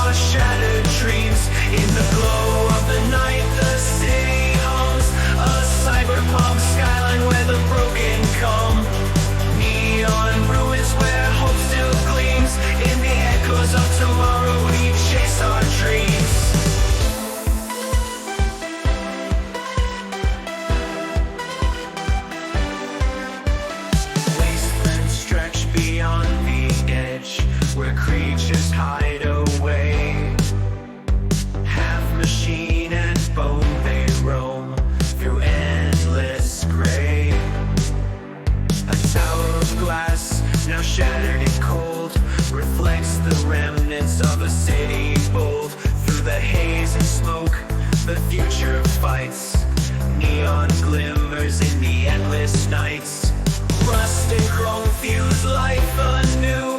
our shattered dreams. In the glow of the night, the city hums, a cyberpunk skyline where the broken come. Neon ruins where hope still gleams. In the echoes of tomorrow, we chase our dreams. Wastelands stretch beyond the edge, where creatures hide away. Half machine and bone, they roam through endless gray. A tower of glass, now shattered and cold, reflects the remnants of a city bold. Through the haze and smoke, the future fights. Neon glimmers in the endless nights. Rust and chrome fuse life anew.